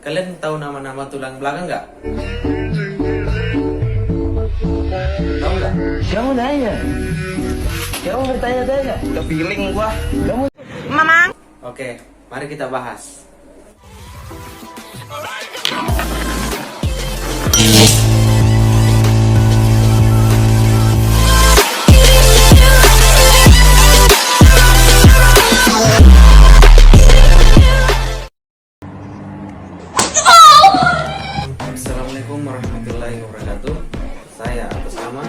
Kalian tahu nama-nama tulang belakang nggak? Tahu nggak? Kamu nanya. Kamu bertanya-tanya. Ke feeling gua. Kamu Oke, mari kita bahas. Assalamualaikum warahmatullahi wabarakatuh. Saya atas nama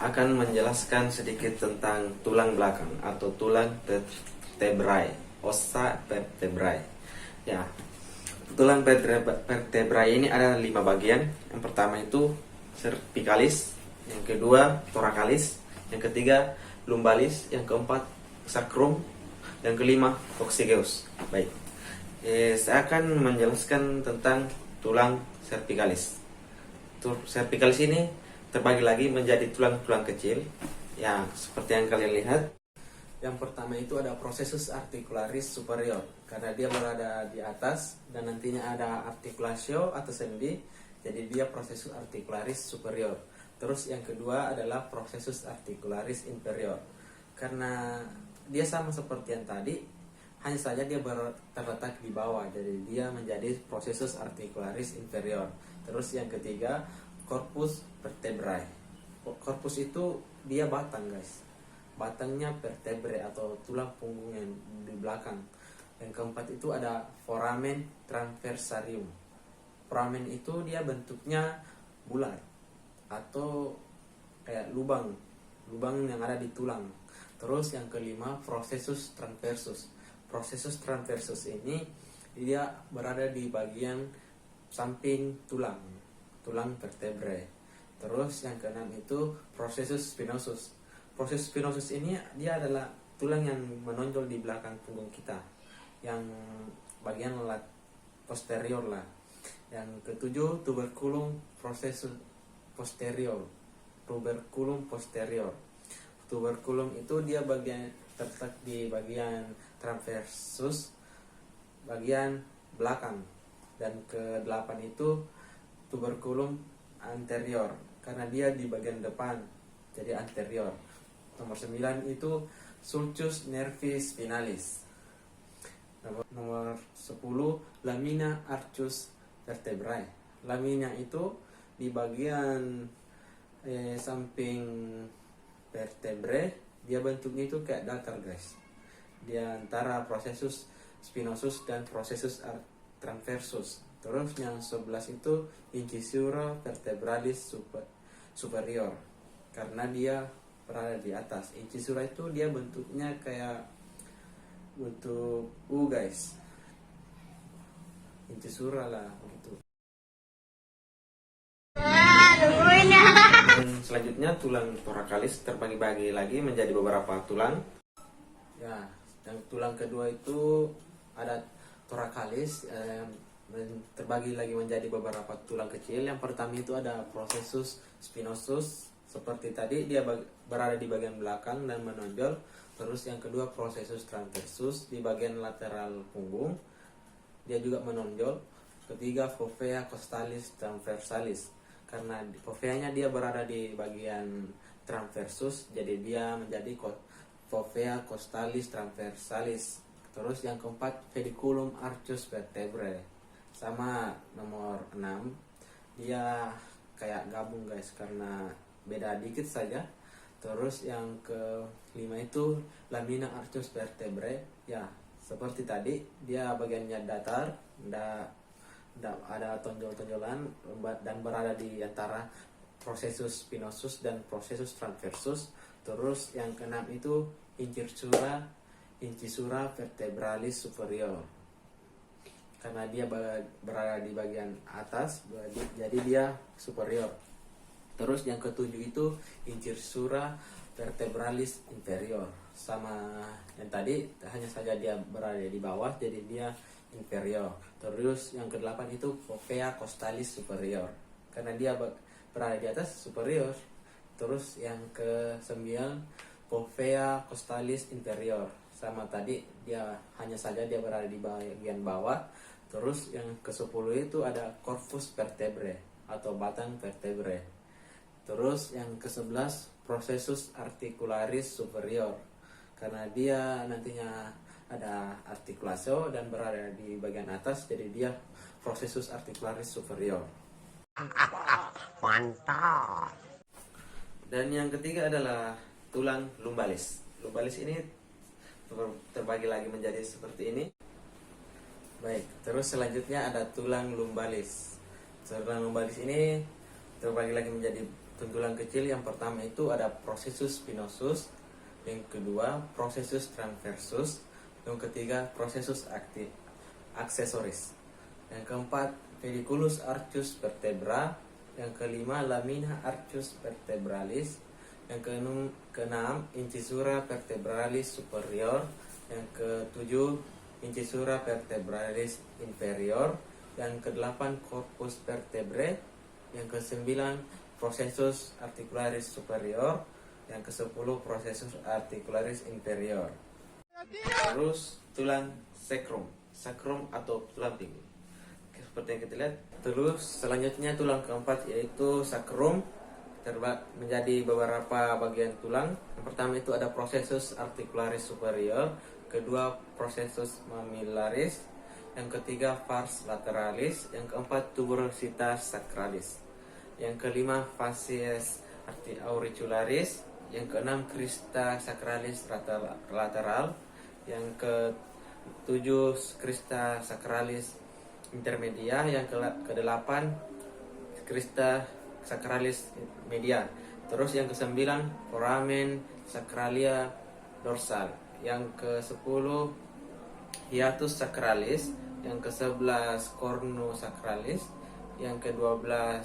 akan menjelaskan sedikit tentang tulang belakang atau tulang vertebrae, ossa vertebrae. Ya, tulang vertebrae ini ada 5 bagian. Yang pertama itu cervicalis, yang kedua thoracalis, yang ketiga lumbalis, yang keempat sacrum, yang kelima coccygeus. Baik, saya akan menjelaskan tentang tulang cervicalis. Cervicalis ini terbagi lagi menjadi tulang-tulang kecil yang seperti yang kalian lihat. Yang pertama itu ada processus articularis superior, karena dia berada di atas dan nantinya ada articulatio atau sendi, jadi dia processus articularis superior. Terus yang kedua adalah processus articularis inferior, karena dia sama seperti yang tadi, hanya saja dia terletak di bawah, jadi dia menjadi processus articularis inferior. Terus yang ketiga corpus vertebrae. Corpus itu dia batang, guys. Batangnya vertebrae atau tulang punggung yang di belakang. Yang keempat itu ada foramen transversarium. Foramen itu dia bentuknya bulat atau kayak lubang yang ada di tulang. Terus yang kelima processus transversus. Processus transversus ini dia berada di bagian samping tulang vertebrae. Terus yang keenam itu processus spinosus. Processus spinosus ini dia adalah tulang yang menonjol di belakang punggung kita, yang bagian posterior lah. Yang ketujuh tuberculum processus posterior. Tuberculum posterior. Tuberculum itu dia bagian terletak di bagian transversus, bagian belakang. Dan ke-8 itu tuberculum anterior, karena dia di bagian depan, jadi anterior. Nomor 9 itu sulcus nervis spinalis. Nomor 10 lamina arcus vertebrae. Lamina itu di bagian samping vertebrae, dia bentuknya itu kayak datar, guys. Di antara processus spinosus dan processus transversus. Terus yang 11 itu incisura vertebralis superior, karena dia berada di atas. Incisura itu dia bentuknya kayak bentuk U, guys. Incisura lah gitu. Dan selanjutnya tulang thoracalis terbagi-bagi lagi menjadi beberapa tulang. Ya, yang tulang kedua itu ada thoracalis, terbagi lagi menjadi beberapa tulang kecil. Yang pertama itu ada processus spinosus, seperti tadi dia berada di bagian belakang dan menonjol. Terus yang kedua processus transversus di bagian lateral punggung, dia juga menonjol. Ketiga fovea costalis transversalis, karena foveanya dia berada di bagian transversus, jadi dia menjadi fovea costalis transversalis. Terus yang keempat pediculum arcus vertebrae, sama nomor 6, dia kayak gabung, guys, karena beda dikit saja. Terus yang ke-5 itu lamina arcus vertebrae, ya seperti tadi, dia bagiannya datar, tidak ada tonjol-tonjolan dan berada di antara processus spinosus dan processus transversus. Terus yang ke-6 itu incisura vertebralis superior, karena dia berada di bagian atas, jadi dia superior. Terus yang ke-7 itu incisura vertebralis inferior, sama yang tadi, hanya saja dia berada di bawah, jadi dia inferior. Terus yang ke-8 itu fovea costalis superior, karena dia berada di atas, superior. Terus yang ke-9 Povea costalis inferior. Sama tadi, dia hanya saja dia berada di bagian bawah. Terus yang ke-10 itu ada corpus vertebrae atau batang vertebrae. Terus yang ke-11 processus articularis superior. Karena dia nantinya ada articulatio dan berada di bagian atas, jadi dia processus articularis superior. Mantap. Dan yang ketiga adalah tulang lumbalis. Lumbalis ini terbagi lagi menjadi seperti ini. Baik, terus selanjutnya ada tulang lumbalis. Tulang lumbalis ini terbagi lagi menjadi tulang kecil. Yang pertama itu ada processus spinosus, yang kedua processus transversus, yang ketiga processus accessoris, yang keempat pediculus arcus vertebra, yang kelima lamina arcus vertebralis, yang keenam incisura vertebralis superior, yang ketujuh incisura vertebralis inferior, yang kedelapan corpus vertebrae, yang kesembilan processus articularis superior, yang kesepuluh processus articularis inferior. Terus tulang sacrum atau tulang pinggul. Seperti yang kita lihat. Terus selanjutnya tulang keempat yaitu sacrum, menjadi beberapa bagian tulang. Yang pertama itu ada processus articularis superior, kedua processus mammillaris, yang ketiga vas lateralis, yang keempat tuberositas sacralis, yang kelima facies auricularis, yang keenam crista sacralis lateral, yang ketujuh crista sacralis intermedia, yang kedelapan crista sacralis media. Terus yang ke-9 foramen sacralia dorsal, yang ke-10 hiatus sacralis, yang ke-11 cornu sacralis, yang ke-12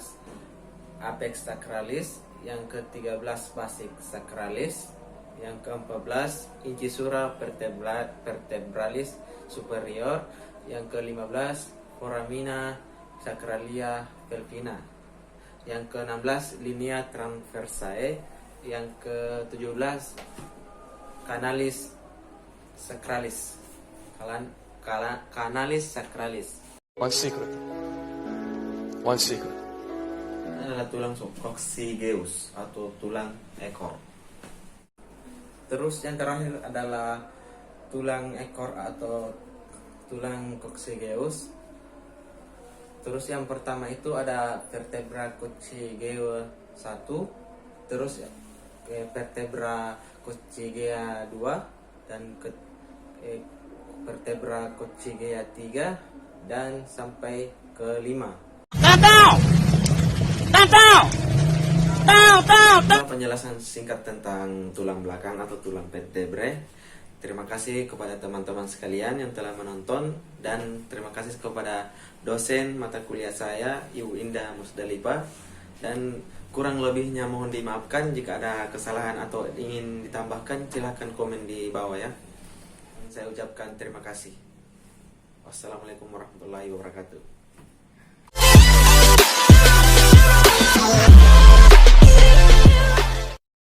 apex sacralis, yang ke-13 basic sacralis, yang ke-14 incisura vertebralis superior, yang ke-15 foramina sacralia pelvina, yang ke-16 linea transversae, yang ke-17 canalis sacralis. Canalis sacralis. One secret. Ini adalah tulang coccygeus atau tulang ekor. Terus yang terakhir adalah tulang ekor atau tulang coccygeus. Terus yang pertama itu ada vertebra coccygea 1, terus vertebra coccygea 2, dan vertebra coccygea 3, dan sampai ke 5. Penjelasan singkat tentang tulang belakang atau tulang vertebrae. Terima kasih kepada teman-teman sekalian yang telah menonton, dan terima kasih kepada dosen mata kuliah saya, Ibu Indah Musdalifah, dan kurang lebihnya mohon dimaafkan. Jika ada kesalahan atau ingin ditambahkan, silahkan komen di bawah ya. Saya ucapkan terima kasih. Wassalamualaikum warahmatullahi wabarakatuh.